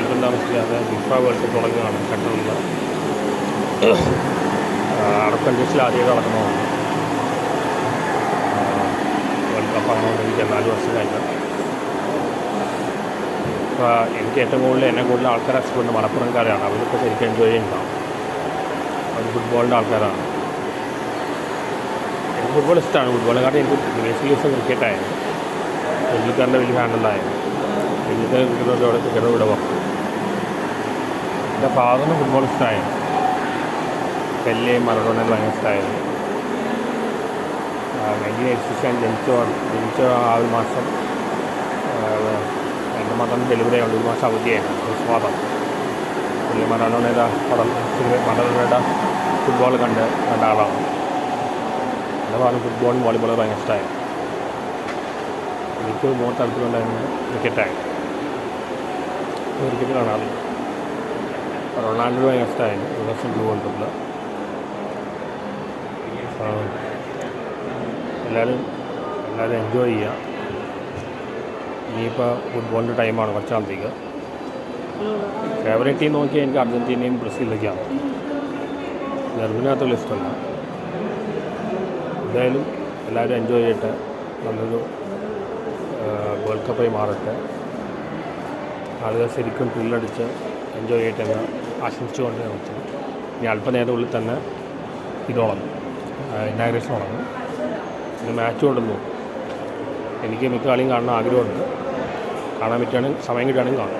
അധികം താമസിക്കാതെ FIFA world cup തുടങ്ങുകയാണ്. ഖത്തറിൽ അറബ് കൺട്രീസിൽ ആദ്യമായിട്ട് നടക്കണമാണ് വേൾഡ് കപ്പ്. ആണെന്നുണ്ടെങ്കിൽ 4 വർഷം കഴിഞ്ഞു. അപ്പോൾ എനിക്ക് ഏറ്റവും കൂടുതൽ ആൾക്കാർ എക്സ്പെർട്ട് മലപ്പുറംകാരാണ്. അവരൊക്കെ ശരിക്കും എൻജോയ് ചെയ്യുന്നതാണ്. അവർ ഫുട്ബോളിൻ്റെ ആൾക്കാരാണ്. എനിക്ക് ഫുട്ബോൾ ഇഷ്ടമാണ്. ഫുട്ബോളിനെക്കാട്ടും എനിക്ക് ബേസിക്കലി ഇഷ്ടം ക്രിക്കറ്റായിരുന്നു. ഇന്ത്യക്കാരൻ്റെ വലിയ ഫാനുണ്ടായിരുന്നു. ഇന്ത്യക്കാർ ക്രിക്കറ്റോടെ ഇവിടെ വർക്ക്. എൻ്റെ ഫാദറിന് ഫുട്ബോൾ ഇഷ്ടമായിരുന്നു. പെല്ലെയും മറഡോണയും ഭയങ്കര ഇഷ്ടമായിരുന്നു. 1986 ജനിച്ച ആ ഒരു മാസം എൻ്റെ മദറിന് ഡെലിവറി ആയതുകൊണ്ട് ഒരു മാസം അവധിയായിരുന്നു. ക്രിസ്മസ് പുള്ളി മറഡോണയുടെ ഫുട്ബോൾ കണ്ട ആളാണ്. എൻ്റെ ഭാഗം ഫുട്ബോളും വോളിബോളും ഭയങ്കര ഇഷ്ടമായിരുന്നു. എനിക്ക് മൂന്ന് താല്പര്യമുണ്ടായിരുന്നത് ക്രിക്കറ്റായിരുന്നു. ക്രിക്കറ്റ് കാണാറില്ല. റൊണാൾഡോ ഭയങ്കര ഇഷ്ടമായിരുന്നു. 2002 വേൾഡ് കപ്പിൽ എല്ലാവരും എൻജോയ് ചെയ്യുക. ഇനിയിപ്പോൾ ഫുട്ബോളിൻ്റെ ടൈമാണ് കുറച്ചാളത്തേക്ക്. ഫേവറേറ്റ് ടീം നോക്കിയാൽ എനിക്ക് അർജൻറ്റീനയും ബ്രസീലൊക്കെയാണ്. ജർമ്മനിനകത്തുള്ള ഇഷ്ടമല്ല. എന്തായാലും എല്ലാവരും എൻജോയ് ചെയ്യട്ടെ. നല്ലൊരു വേൾഡ് കപ്പായി മാറട്ടെ. ആളുകൾ ശരിക്കും ത്രില്ലടിച്ച് എൻജോയ് ചെയ്യട്ടെ എന്ന് ആശംസിച്ചുകൊണ്ട് നിർത്തുന്നു. ഇനി അല്പനേരമുള്ളിൽ തന്നെ ഇത് തുടങ്ങും, ഇനാഗ്രേഷൻ തുടങ്ങും. പിന്നെ മാച്ച് കൊണ്ടുവന്നു. എനിക്ക് മിക്ക കളിയും കാണാൻ ആഗ്രഹമുണ്ട്. കാണാൻ പറ്റുകയാണെങ്കിൽ സമയം കിട്ടുകയാണെങ്കിൽ കാണും.